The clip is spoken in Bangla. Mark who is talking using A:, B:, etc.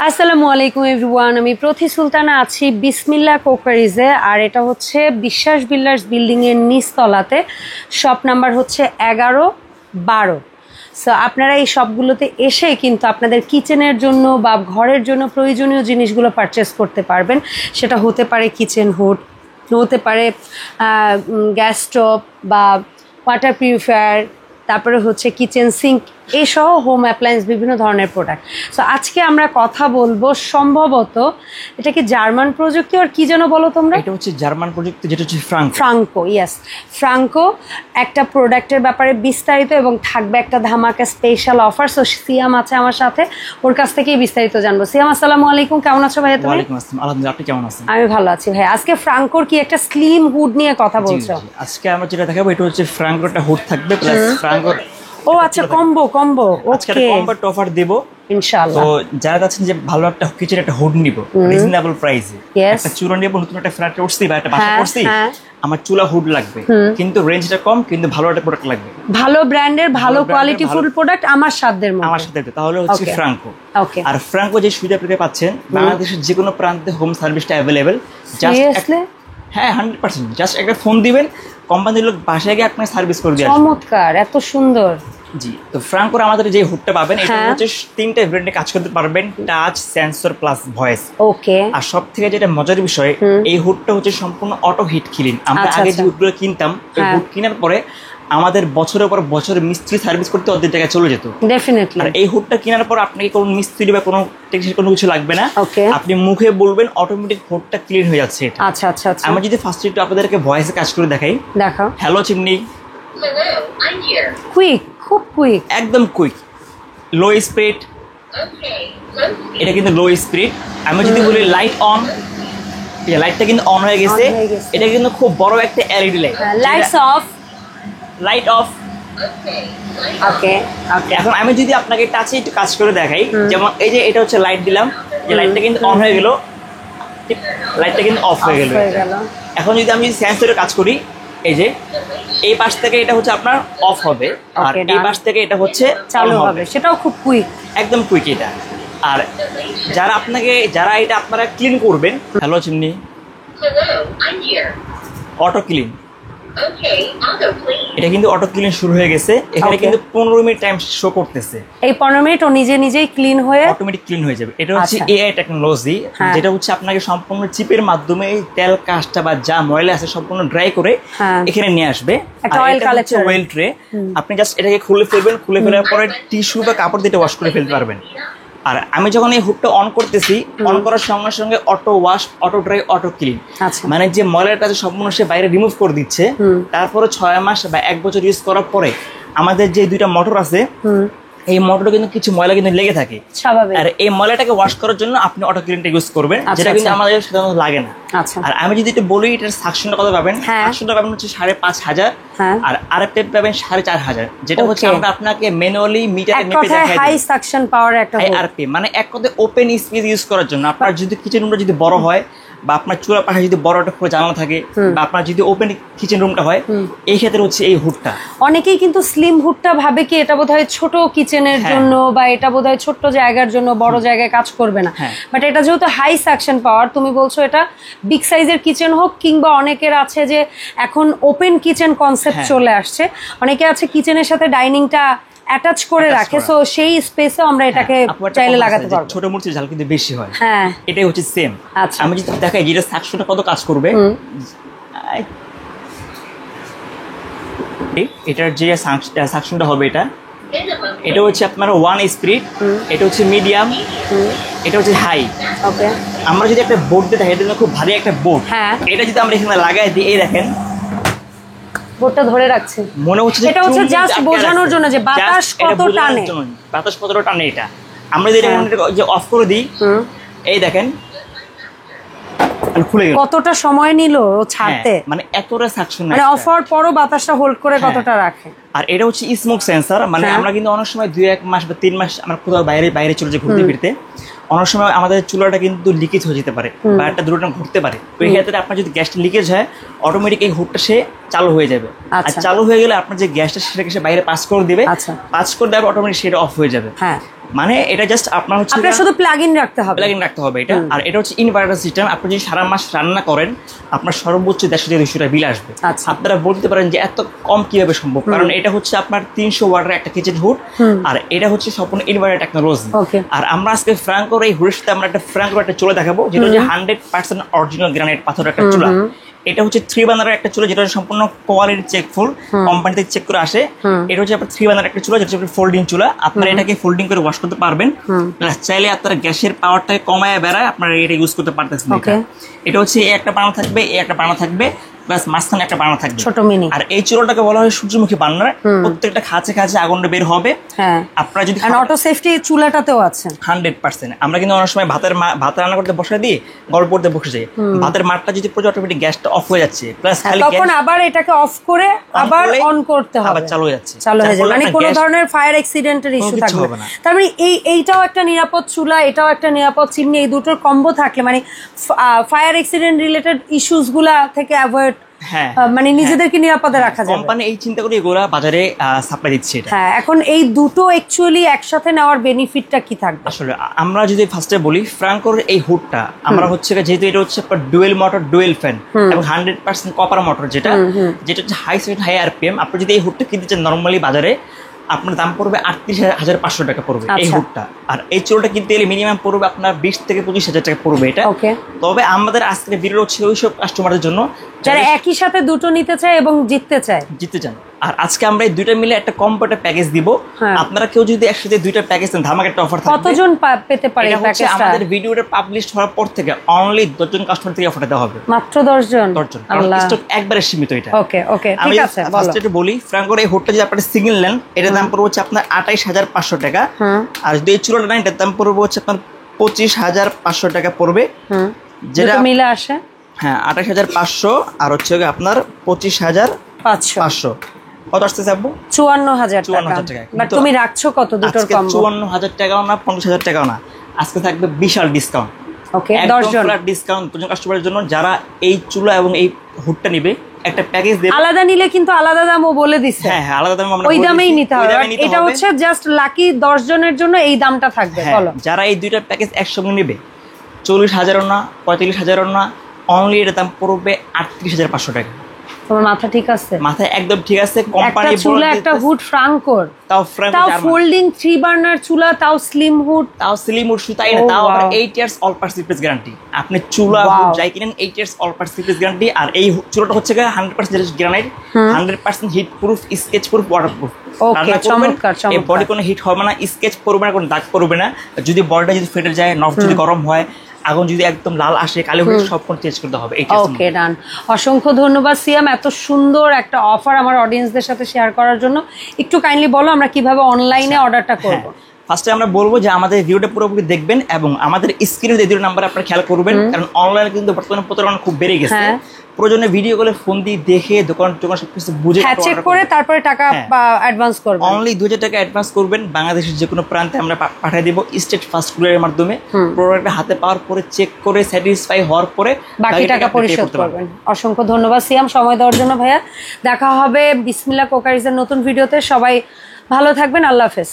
A: আসসালামু আলাইকুম এভরিওয়ান, আমি প্রতি সুলতানা আছি বিসমিল্লাহ কোকারিজে। আর এটা হচ্ছে বিশ্বাস বিল্ডার্স বিল্ডিংয়ের নিচতলাতে। শপ নাম্বার হচ্ছে 11-12। সো আপনারা এই শপগুলোতে এসে কিন্তু আপনাদের কিচেনের জন্য বা ঘরের জন্য প্রয়োজনীয় জিনিসগুলো পারচেস করতে পারবেন। সেটা হতে পারে কিচেন হুড, হতে পারে গ্যাস স্টোভ বা ওয়াটার পিউরিফায়ার, তারপরে হচ্ছে কিচেন সিঙ্ক, এইসহ হোম অ্যাপ্লায়েন্স বিভিন্ন ধরনের প্রোডাক্ট। সো আজকে আমরা কথা বলবো সম্ভবত এটা কি জার্মান প্রযুক্তি আর কি যেন বলো তোমরা?
B: এটা হচ্ছে জার্মান প্রযুক্তি, যেটা হচ্ছে
A: ফ্রাঙ্কো। ইয়েস, ফ্রাঙ্কো একটা প্রোডাক্টের ব্যাপারে বিস্তারিত এবং থাকবে একটা ধামাকা স্পেশাল অফার। সো সিয়াম আছে আমার সাথে, ওর কাছ থেকেই বিস্তারিত জানবো। সিয়াম, আসসালামু আলাইকুম, কেমন আছো ভাইয়া তুমি?
B: ওয়ালাইকুম আসসালাম, আলহামদুলিল্লাহ, আপনি কেমন আছেন?
A: আমি ভালো আছি ভাই। আজকে ফ্রাঙ্কোর কি একটা স্লিম হুড নিয়ে কথা বলছো?
B: আজকে আমরা যেটা দেখাবো এটা হচ্ছে ফ্রাঙ্কোর একটা হুড থাকবে প্লাস ফ্রাঙ্কোর।
A: ও আচ্ছা, কম্বো।
B: আজকে একটা কম্বো অফার দেব
A: ইনশাআল্লাহ।
B: তো যারা চাচ্ছেন যে ভালো একটা কিচেন একটা হুড নিব রিজনেবল প্রাইসে, একটা চুলা নিব, নতুন একটা ফ্ল্যাটে উঠছি বা একটা বাসা করছি, আমার চুলা হুড লাগবে কিন্তু রেঞ্জটা কম, কিন্তু ভালো একটা প্রোডাক্ট লাগবে,
A: ভালো ব্র্যান্ডের ভালো কোয়ালিটি ফুল প্রোডাক্ট আমার সাধ্যের মধ্যে,
B: তাহলে হচ্ছে ফ্রাঙ্কো।
A: ওকে।
B: আর ফ্রাঙ্কো যে সুবিধা পেতে পাচ্ছেন, বাংলাদেশের যে কোনো প্রান্তে হোম সার্ভিসটা অ্যাভেলেবেল। জাস্ট হ্যাঁ 100%, জাস্ট একটা ফোন দিবেন, কোম্পানির লোক বাসায় গিয়ে আপনার সার্ভিস করে দিয়ে আসবে।
A: চমৎকার, এত সুন্দর।
B: জি, তো ফ্রাঙ্কোর আমাদের যে হুডটা পাবেন এটা হচ্ছে 3টা ভেরিয়েন্টে কাজ করতে পারবেন, টাচ, সেন্সর প্লাস ভয়েস।
A: ওকে।
B: আর সবথেকে যেটা মজার বিষয়, এই হুডটা হচ্ছে সম্পূর্ণ অটো হিট ক্লিন। আমরা আগে যে হুডগুলো কিনতাম, এই হুড কেনার পরে আমাদের বছরের পর বছর মিস্ত্রি সার্ভিস করতে অর্ধেক জায়গায় চলে যেত।
A: ডেফিনেটলি।
B: আর এই হুডটা কেনার পর আপনাকে কোনো মিস্ত্রি বা কোনো টেকনিশিয়ান কোনো কিছু লাগবে না। আপনি মুখে বলবেন, অটোমেটিক হুডটা ক্লিন হয়ে যাচ্ছে। এটা
A: আচ্ছা।
B: আমি যদি ফার্স্ট একটু আপনাদেরকে ভয়েসে কাজ করে দেখাই।
A: দেখাও।
B: Hello chimney.
A: কুইক, খুব কুইক,
B: একদম কুইক। লো স্পিড, এটা কিন্তু লো স্পিড। আমি যদি বলি লাইট অন, লাইটটা কিন্তু অন হয়ে গেছে। এটা কিন্তু খুব বড় একটা LED light.
A: Lights off,
B: light off.
A: Okay.
B: এখন আমি যদি আপনাকে টাচে একটু কাজ করে দেখাই, যেমন এই যে এটা হচ্ছে লাইট দিলাম, যে লাইটটা কিন্তু অন হয়ে গেল, লাইটটা কিন্তু অফ হয়ে গেল। এখন যদি আমি সেন্সরে কাজ করি, এই যে এই পাশ থেকে এটা হচ্ছে আপনার অফ হবে, আর এই পাশ থেকে এটা হচ্ছে
A: চালু হবে। সেটাও খুব কুইক,
B: একদম কুইক এটা। আর যারা এটা আপনারা ক্লিন করবেন, হ্যালো চিমনি, অটো ক্লিন, এটা কিন্তু অটো ক্লিন শুরু হয়ে গেছে। এখানে কিন্তু 15 মিনিট টাইম শো করতেছে।
A: এই 15 মিনিট ও নিজেই ক্লিন হয়ে
B: অটোমেটিক ক্লিন হয়ে যাবে। এটা হচ্ছে এআই টেকনোলজি, যেটা হচ্ছে আপনাকে সম্পূর্ণ চিপের মাধ্যমে এই তেল কাজটা বা যা ময়লা আছে সম্পূর্ণ ড্রাই করে এখানে নিয়ে আসবে।
A: একটা অয়েল কালেক্টর,
B: অয়েল ট্রে। আপনি জাস্ট এটাকে খুলে ফেলবেন, খুলে ফেলার পরে টিস্যু বা কাপড় দিয়ে ওয়াশ করে ফেলতে পারবেন। আর আমি যখন এই হুডটা অন করতেছি, অন করার সঙ্গে সঙ্গে auto wash, auto dry, auto clean, মানে যে ময়লাটা সম্পূর্ণ সে বাইরে রিমুভ করে দিচ্ছে। তারপরে 6 মাস বা 1 বছর ইউজ করার পরে আমাদের যে 2টা মোটর আছে, এই মোটরে কিন্তু কিছু ময়লা কিন্তু লেগে থাকে স্বাভাবিক। আর এই ময়লাটাকে ওয়াশ করার জন্য আপনি অটো ক্লিনটা ইউজ করবেন, যেটা কিন্তু আমাদের সাধারণত লাগে না। আর আমি যদি একটু বলি, এটার সাকশনটা কত পাবেন? সাকশনটা পাবেন হচ্ছে 5,500, আর আরেকটা পাবেন 4,500, যেটা হচ্ছে আমরা আপনাকে ম্যানুয়ালি মিটারে মেপে দেখাই।
A: হাই সাকশন পাওয়ার একটা
B: আরপি, মানে এক কথায় ওপেন স্পেস ইউজ করার জন্য। আপনার যদি কিচেন রুমটা যদি বড় হয়, বা আপনার চুলার পাশে যদি বড় একটা করে জানালা থাকে, বা আপনার যদি ওপেন কিচেন রুমটা হয়, এই ক্ষেত্রে হচ্ছে এই হুডটা।
A: অনেকেই কিন্তু স্লিম হুডটা ভাবে কি এটা বোধহয় ছোট কিচেনের জন্য, বা এটা বোধহয় ছোট্ট জায়গার জন্য, বড় জায়গায় কাজ করবে না। বাট এটা যেহেতু হাই সাকশন পাওয়ার, তুমি বলছো এটা বিগ সাইজের কিচেন হোক, কিংবা অনেকের আছে যে এখন ওপেন কিচেন কনসেপ্ট চলে আসছে, অনেকে আছে কিচেনের সাথে ডাইনিংটা অ্যাটাচ করে রাখে, সো সেই স্পেসে আমরা এটাকে চাইলে লাগাতে পারবো।
B: ছোট মরিচের ঝাল কিন্তু বেশি হয়, এটাই হচ্ছে সেম। আমি যদি দেখাই যেটা সাকশনটা কত কাজ করবে, এটার যে সাকশনটা হবে, এটা হচ্ছে আপনার 1 স্পিড, এটা হচ্ছে মিডিয়াম, এটা হচ্ছে হাই।
A: ওকে।
B: আমরা যদি একটা বোর্ড দিয়ে দেখি, এটা খুব ভারী একটা বোর্ড, এটা যদি আমরা এখানে লাগাই দিই, এই দেখেন
A: বোর্ডটা ধরে রাখছে,
B: মনে হচ্ছে
A: এটা হচ্ছে জাস্ট বোঝানোর জন্য যে বাতাস কত টানে,
B: বাতাস কতটা টানে। এটা আমরা যদি যে অফ করে দিই, এই দেখেন খুলে গেল।
A: কতটা সময় নিল ছাড়তে,
B: মানে এতটা সাকশন,
A: মানে অফ হওয়ার পরও বাতাসটা হোল্ড করে কতটা রাখে।
B: আর এটা হচ্ছে স্মোক সেন্সর, মানে আমরা কিন্তু অনেক সময় 2-1 মাস বা 3 মাস আমরা কোথাও বাইরে চলে যাই ঘুরতে ফিরতে, অনেক সময় আমাদের চুলাটা কিন্তু লিকেজ হয়ে যেতে পারে বা একটা দুর্ঘটনা ঘটতে পারে। ওই ক্ষেত্রে আপনার যদি গ্যাসটা লিকেজ হয়, অটোমেটিক এই হুডটা সে চালু হয়ে যাবে। আর চালু হয়ে গেলে আপনার যে গ্যাসটা সেটাকে সে বাইরে পাস করে দিবে, পাস করে দেবে, অটোমেটিক সেটা অফ হয়ে যাবে। মানে এটা জাস্ট আপনার হচ্ছে
A: আপনার শুধু প্লাগ ইন রাখতে হবে
B: এটা। আর এটা হচ্ছে ইনভার্টার সিস্টেম। আপনি যদি সারা মাস রান্না করেন আপনার সর্বোচ্চ 150-200 টাকা বিল আসবে। আপনারা বলতে পারেন যে এত কম কিভাবে সম্ভব, কারণ এটা হচ্ছে আপনার 300 ওয়াটের একটা কিচেন হুড, আর এটা হচ্ছে সম্পূর্ণ ইনভার্টার টেকনোলজি। আর আমরা আজকে ফ্রাঙ্কোর এই হুডের সাথে আমরা একটা ফ্রাঙ্কোর একটা চুলা দেখাবো, যেটা হচ্ছে 100% অরিজিনাল গ্রানাইট পাথরের একটা চুলা। এটা হচ্ছে 3 বার্নারের একটা চুলা, যেটা সম্পূর্ণ কোয়ালিটি চেক ফুল, কোম্পানি থেকে চেক করে আসে। এটা হচ্ছে আপনার 3 বার্নারের একটা চুলা, যেটা হচ্ছে ফোল্ডিং চুলা। আপনারা এটাকে ফোল্ডিং করে ওয়াশ করতে পারবেন, চাইলে আপনারা গ্যাসের পাওয়ারটাকে কমায় বেড়ায় আপনারা এটা ইউজ করতে পারতেছেন। এটা হচ্ছে একটা বার্নার থাকবে, একটা বার্নার থাকবে, প্লাস মাঝখানে একটা বার্নার থাকবে ছোট মিনি। আর এই চুলাটাকে বলা হয় সূর্যমুখী বার্নার। প্রত্যেকটা খাঁচে খাঁচে আগুনটা বের হবে। আপনারা যদি
A: অটো সেফটি চুলাটাতেও আছে
B: 100%। আমরা কিন্তু অনেক সময় ভাত রান্না করতে বসে দিই, গল্প করতে বসে যাই, ভাতের মাঠটা যদি পুরো অটোমেটিক গ্যাসটা অফ হয়ে যাচ্ছে, প্লাস খালি
A: তখন আবার এটাকে অফ করে আবার অন করতে হবে,
B: আবার চালু হয়ে যাচ্ছে,
A: মানে কোনো ধরনের ফায়ার অ্যাক্সিডেন্টের ইস্যু থাকবে না। তার মানে এইটাও একটা নিরাপদ চুলা, এটাও একটা নিরাপদ চিমনি, এই দুটোর কম্বো থাকলে মানে ফায়ার অ্যাক্সিডেন্ট রিলেটেড ইস্যুস গুলা থেকে অ্যাভয়েড, মানে নিজেদেরকে নিরাপদে রাখা যাবে।
B: কোম্পানি এই চিন্তা করে এগুলা বাজারে সাপ্লাই দিচ্ছে।
A: এখন এই দুটো অ্যাকচুয়ালি একসাথে নেওয়ার বেনিফিটটা কি থাকবে?
B: আসলে আমরা যদি ফার্স্টে বলি ফ্রাঙ্কোর এই হুডটা আমরা হচ্ছে যেহেতু এটা হচ্ছে ডুয়েল মোটর, ডুয়েল ফ্যান এবং 100% কপার মোটর, যেটা হচ্ছে হাই স্পিড হাই আরপিএম। আপনি যদি এই হুডটা কিনতে চান নর্মালি বাজারে আপনার দাম পড়বে 38,500 টাকা পড়বে এই হুডটা। আর এই চুলাটা কিনতে গেলে মিনিমাম পড়বে আপনার 20,000-25,000 টাকা পড়বে এটা। তবে আমাদের আজকের ভিডিও হচ্ছে ওইসব কাস্টমারদের জন্য
A: যারা একই সাথে দুটো নিতে চায় এবং জিততে চান।
B: আর আজকে আমরা এই দুইটা মিলে একটা কম্বো প্যাকেজ দিব। আপনারা কেউ যদি একসাথে দুইটা প্যাকেজ নেন, ধামাকা একটা অফার থাকবে।
A: কতজন পেতে পারে এই প্যাকেজটা?
B: আমাদের ভিডিওটা পাবলিশ হওয়ার পর থেকে অনলি 10 জন কাস্টমার থেকে অফারটা দেওয়া হবে।
A: মাত্র 10 জন?
B: কারণ স্টক একবারে সীমিত এটা।
A: ওকে ঠিক আছে, বলো।
B: ফার্স্টে একটু বলি, ফ্রাঙ্কোর এই হুডটা যদি আপনারা সিঙ্গেল নেন এটার দাম পড়বে হচ্ছে আপনার 28,500 টাকা। আর যদি এই চুলাটা নেন এটার দাম পড়বে হচ্ছে আপনার 25,500 টাকা পড়বে, যেটা
A: মিলে আসে
B: 28,500 আর হচ্ছে আপনার 25,500 কত আসতেছে আপু?
A: 54,000 টাকা। বাট তুমি রাখছো কত দুটোর কম্বো?
B: 54,000 টাকাও না, 50,000 টাকাও না, আজকে থাকবে বিশাল ডিসকাউন্ট।
A: ওকে, 10 জন
B: ডিসকাউন্ট 10 জন কাস্টমারের জন্য যারা এই চুলা এবং এই হুডটা নেবে। একটা প্যাকেজ দেব,
A: আলাদা নিলে কিন্তু আলাদা দামও বলে দিছে।
B: হ্যাঁ আলাদা দাম আমরা
A: ওই দামেই নিতে হবে। এটা হচ্ছে জাস্ট লাকি 10 জনের জন্য এই দামটা থাকবে। বলো,
B: যারা এই দুইটা প্যাকেজ একসঙ্গে নেবে 40,000 না 45,000 না, অনলি এর দাম পড়বে 38,500 টাকা।
A: তোমার মাথা ঠিক আছে?
B: মাথা একদম ঠিক আছে। কোম্পানি
A: একটা চুলা, একটা হুড ফ্রাঙ্কোর, তাও ফোল্ডিং 3 বার্নার চুলা, তাও স্লিম হুড শুধু তাই না, তাও আবার 8 years all parts replace guarantee. আপনি চুলা হুড যাই কিনেন 8 years all parts replace guarantee. আর এই চুলাটা হচ্ছে 100% granite, 100% heat proof, scratch proof, water proof. Okay, চমৎকার।
B: এই বডি কোনো হিট হবে না, স্কেচ পড়বে না, কোনো দাগ পড়বে না। যদি বডিটা যদি ফেটে যায়, নখ যদি গরম হয়, আগুন যদি একদম লাল আসে, কালো হয়ে সব কোন চেঞ্জ করতে হবে।
A: ওকে, ডান। অসংখ্য ধন্যবাদ সিয়াম, এত সুন্দর একটা অফার আমার অডিয়েন্সদের সাথে শেয়ার করার জন্য। একটু কাইন্ডলি বলো আমরা কিভাবে অনলাইনে অর্ডারটা করব।
B: ফার্স্টে আমরা বলবো যে আমাদের ভিডিওটা পুরোপুরি দেখবেন এবং আমাদের স্ক্রিনে যে দুটো নাম্বার আপনারা খেয়াল করবেন, কারণ অনলাইনে কিন্তু বর্তমানে প্রতারণা খুব বেড়ে গেছে। প্রয়োজনে ভিডিও কলে ফোন দিয়ে দেখে দোকান সবকিছু বুঝে
A: চেক করে তারপরে টাকা অ্যাডভান্স করবেন।
B: অনলি 2000 টাকা অ্যাডভান্স করবেন। বাংলাদেশের যে কোনো প্রান্তে আমরা পাঠিয়ে দেব স্টেট ফাস্ট কুরিয়ারের মাধ্যমে। প্রোডাক্টটা হাতে পাওয়ার পরে চেক করে স্যাটিসফাই হওয়ার পরে
A: বাকি টাকা পরিশোধ করবেন। অসংখ্য ধন্যবাদ সিয়াম সময় দেওয়ার জন্য। ভাইয়া, দেখা হবে বিসমিল্লাহ কুকারিজের নতুন ভিডিওতে। সবাই ভালো থাকবেন, আল্লাহ হাফেজ।